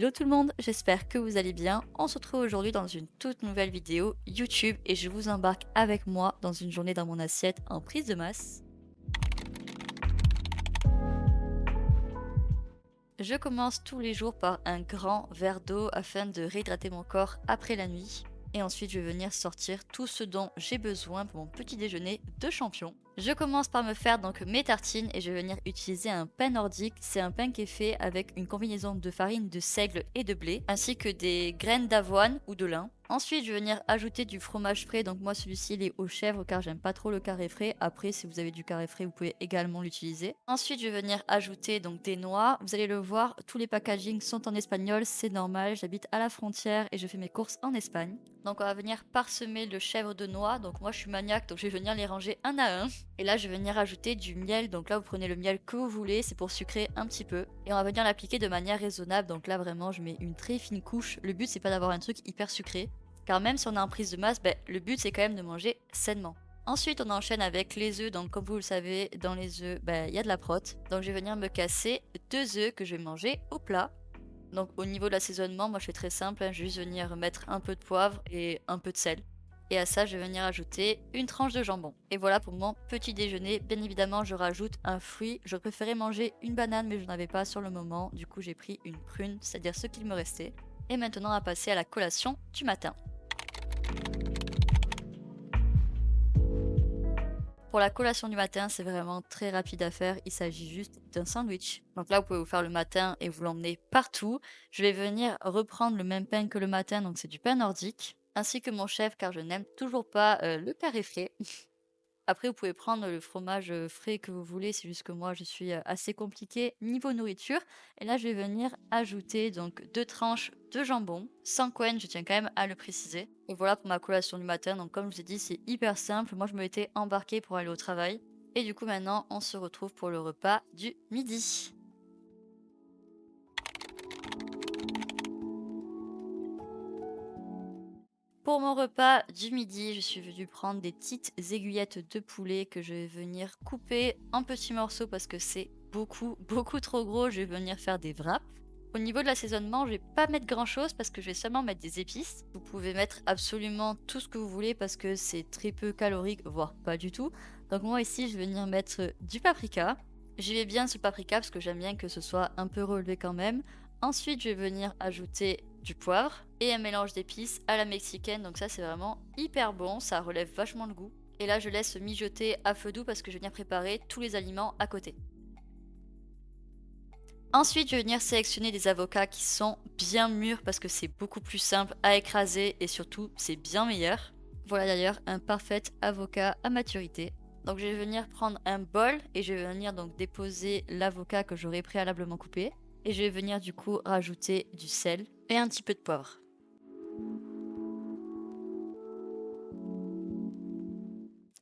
Hello tout le monde, j'espère que vous allez bien. On se retrouve aujourd'hui dans une toute nouvelle vidéo YouTube et je vous embarque avec moi dans une journée dans mon assiette en prise de masse. Je commence tous les jours par un grand verre d'eau afin de réhydrater mon corps après la nuit. Et ensuite, je vais venir sortir tout ce dont j'ai besoin pour mon petit déjeuner de champion. Je commence par me faire donc mes tartines et je vais venir utiliser un pain nordique. C'est un pain qui est fait avec une combinaison de farine de seigle et de blé, ainsi que des graines d'avoine ou de lin. Ensuite, je vais venir ajouter du fromage frais. Donc moi, celui-ci, il est aux chèvres car j'aime pas trop le carré frais. Après, si vous avez du carré frais, vous pouvez également l'utiliser. Ensuite, je vais venir ajouter donc des noix. Vous allez le voir, tous les packagings sont en espagnol. C'est normal, j'habite à la frontière et je fais mes courses en Espagne. Donc on va venir parsemer le chèvre de noix. Donc moi, je suis maniaque, donc je vais venir les ranger un à un. Et là, je vais venir ajouter du miel. Donc là, vous prenez le miel que vous voulez. C'est pour sucrer un petit peu. Et on va venir l'appliquer de manière raisonnable. Donc là, vraiment, je mets une très fine couche. Le but, c'est pas d'avoir un truc hyper sucré. Car même si on est en prise de masse, le but c'est quand même de manger sainement. Ensuite, on enchaîne avec les œufs. Donc, comme vous le savez, dans les œufs, il y a de la prot. Donc, je vais venir me casser 2 œufs que je vais manger au plat. Donc, au niveau de l'assaisonnement, moi je fais très simple. Je vais juste venir mettre un peu de poivre et un peu de sel. Et à ça, je vais venir ajouter une tranche de jambon. Et voilà pour mon petit déjeuner. Bien évidemment, je rajoute un fruit. Je préférais manger une banane, mais je n'en avais pas sur le moment. Du coup, j'ai pris une prune, c'est-à-dire ce qu'il me restait. Et maintenant, on va passer à la collation du matin. Pour la collation du matin, c'est vraiment très rapide à faire. Il s'agit juste d'un sandwich. Donc là, vous pouvez vous faire le matin et vous l'emmener partout. Je vais venir reprendre le même pain que le matin, donc c'est du pain nordique, ainsi que mon chef, car je n'aime toujours pas le carré frais. Après, vous pouvez prendre le fromage frais que vous voulez. C'est juste que moi, je suis assez compliquée niveau nourriture. Et là, je vais venir ajouter donc 2 tranches de jambon, sans coin, je tiens quand même à le préciser. Et voilà pour ma collation du matin. Donc, comme je vous ai dit, c'est hyper simple. Moi, je me étais embarquée pour aller au travail. Et du coup, maintenant, on se retrouve pour le repas du midi. Pour mon repas du midi, je suis venue prendre des petites aiguillettes de poulet que je vais venir couper en petits morceaux parce que c'est beaucoup, beaucoup trop gros. Je vais venir faire des wraps. Au niveau de l'assaisonnement, je vais pas mettre grand chose parce que je vais seulement mettre des épices. Vous pouvez mettre absolument tout ce que vous voulez parce que c'est très peu calorique, voire pas du tout. Donc moi ici, je vais venir mettre du paprika. J'y vais bien ce paprika parce que j'aime bien que ce soit un peu relevé quand même. Ensuite, je vais venir ajouter du poivre et un mélange d'épices à la mexicaine. Donc ça, c'est vraiment hyper bon. Ça relève vachement le goût. Et là, je laisse mijoter à feu doux parce que je vais venir préparer tous les aliments à côté. Ensuite, je vais venir sélectionner des avocats qui sont bien mûrs parce que c'est beaucoup plus simple à écraser et surtout, c'est bien meilleur. Voilà d'ailleurs un parfait avocat à maturité. Donc je vais venir prendre un bol et je vais venir donc déposer l'avocat que j'aurais préalablement coupé. Et je vais venir du coup rajouter du sel et un petit peu de poivre.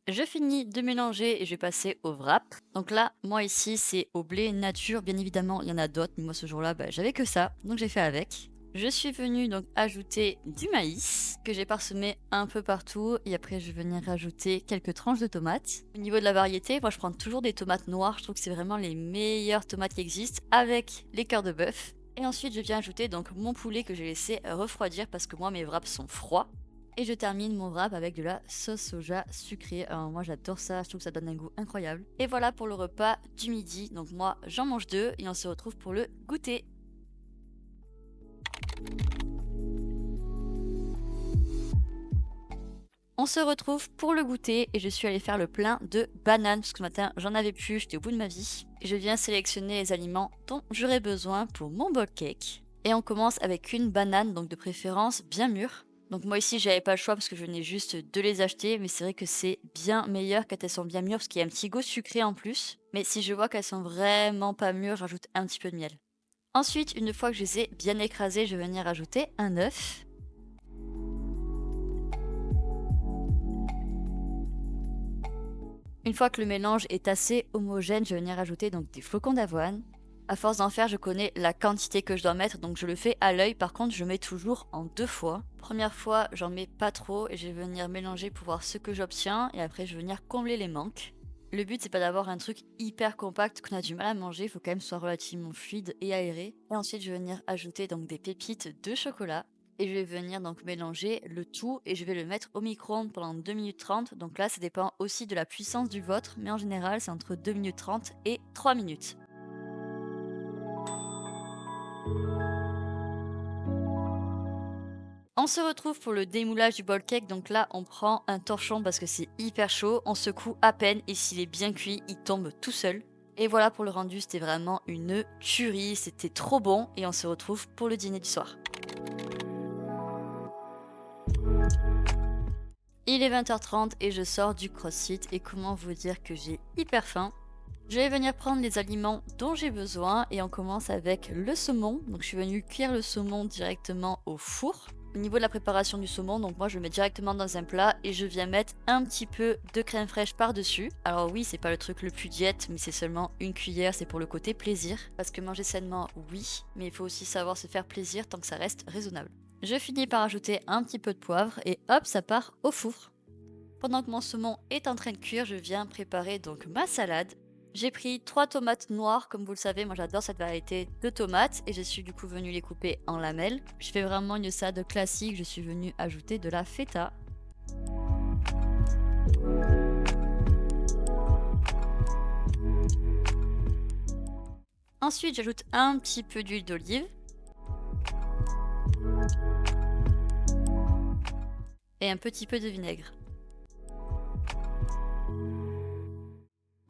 Je finis de mélanger et je vais passer au wrap. Donc là, moi ici, c'est au blé nature. Bien évidemment, il y en a d'autres, mais moi ce jour-là, j'avais que ça. Donc j'ai fait avec. Je suis venue donc ajouter du maïs que j'ai parsemé un peu partout. Et après, je vais venir rajouter quelques tranches de tomates. Au niveau de la variété, moi je prends toujours des tomates noires. Je trouve que c'est vraiment les meilleures tomates qui existent avec les cœurs de bœuf. Et ensuite, je viens ajouter donc mon poulet que j'ai laissé refroidir parce que moi mes wraps sont froids. Et je termine mon wrap avec de la sauce soja sucrée. Alors moi j'adore ça, je trouve que ça donne un goût incroyable. Et voilà pour le repas du midi. Donc moi j'en mange 2 et on se retrouve pour le goûter. On se retrouve pour le goûter et je suis allée faire le plein de bananes parce que ce matin j'en avais plus, j'étais au bout de ma vie. Et je viens sélectionner les aliments dont j'aurai besoin pour mon bowl cake. Et on commence avec une banane, donc de préférence bien mûre. Donc moi ici j'avais pas le choix parce que je venais juste de les acheter, mais c'est vrai que c'est bien meilleur quand elles sont bien mûres parce qu'il y a un petit goût sucré en plus. Mais si je vois qu'elles sont vraiment pas mûres, j'ajoute un petit peu de miel. Ensuite, une fois que je les ai bien écrasées, je vais venir ajouter un œuf. Une fois que le mélange est assez homogène, je vais venir ajouter donc des flocons d'avoine. À force d'en faire, je connais la quantité que je dois mettre, donc je le fais à l'œil. Par contre, je mets toujours en 2 fois. Première fois, j'en mets pas trop et je vais venir mélanger pour voir ce que j'obtiens. Et après, je vais venir combler les manques. Le but c'est pas d'avoir un truc hyper compact qu'on a du mal à manger, il faut quand même que ce soit relativement fluide et aéré. Et ensuite je vais venir ajouter donc des pépites de chocolat. Et je vais venir donc mélanger le tout et je vais le mettre au micro-ondes pendant 2 minutes 30. Donc là ça dépend aussi de la puissance du vôtre, mais en général c'est entre 2 minutes 30 et 3 minutes. On se retrouve pour le démoulage du bol cake, donc là on prend un torchon parce que c'est hyper chaud, on secoue à peine et s'il est bien cuit, il tombe tout seul. Et voilà pour le rendu, c'était vraiment une tuerie, c'était trop bon et on se retrouve pour le dîner du soir. Il est 20h30 et je sors du CrossFit et comment vous dire que j'ai hyper faim. Je vais venir prendre les aliments dont j'ai besoin et on commence avec le saumon. Donc je suis venue cuire le saumon directement au four. Au niveau de la préparation du saumon, donc moi je le mets directement dans un plat et je viens mettre un petit peu de crème fraîche par-dessus. Alors oui, c'est pas le truc le plus diète, mais c'est seulement une cuillère, c'est pour le côté plaisir. Parce que manger sainement, oui, mais il faut aussi savoir se faire plaisir tant que ça reste raisonnable. Je finis par ajouter un petit peu de poivre et hop, ça part au four. Pendant que mon saumon est en train de cuire, je viens préparer donc ma salade. J'ai pris 3 tomates noires, comme vous le savez, moi j'adore cette variété de tomates et je suis du coup venue les couper en lamelles. Je fais vraiment une salade classique, je suis venue ajouter de la feta. Ensuite j'ajoute un petit peu d'huile d'olive. Et un petit peu de vinaigre.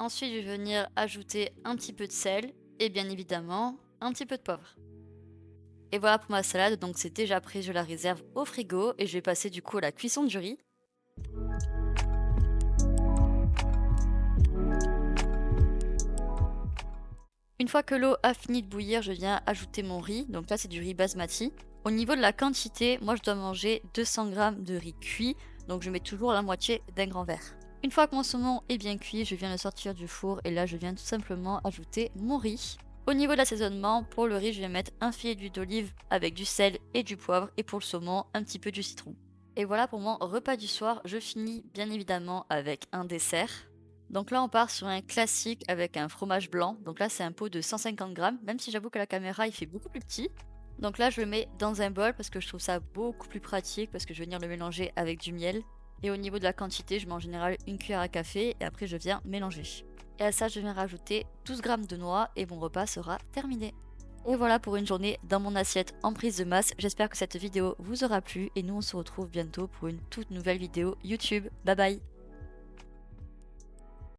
Ensuite, je vais venir ajouter un petit peu de sel et bien évidemment un petit peu de poivre. Et voilà pour ma salade, donc c'est déjà prêt, je la réserve au frigo et je vais passer du coup à la cuisson du riz. Une fois que l'eau a fini de bouillir, je viens ajouter mon riz, donc là c'est du riz basmati. Au niveau de la quantité, moi je dois manger 200 g de riz cuit, donc je mets toujours la moitié d'un grand verre. Une fois que mon saumon est bien cuit, je viens le sortir du four et là je viens tout simplement ajouter mon riz. Au niveau de l'assaisonnement, pour le riz je vais mettre un filet d'huile d'olive avec du sel et du poivre et pour le saumon un petit peu du citron. Et voilà pour mon repas du soir, je finis bien évidemment avec un dessert. Donc là on part sur un classique avec un fromage blanc, donc là c'est un pot de 150 g, même si j'avoue que la caméra il fait beaucoup plus petit. Donc là je le mets dans un bol parce que je trouve ça beaucoup plus pratique parce que je vais venir le mélanger avec du miel. Et au niveau de la quantité, je mets en général une cuillère à café et après je viens mélanger. Et à ça, je viens rajouter 12 g de noix et mon repas sera terminé. Et voilà pour une journée dans mon assiette en prise de masse. J'espère que cette vidéo vous aura plu et nous on se retrouve bientôt pour une toute nouvelle vidéo YouTube. Bye bye!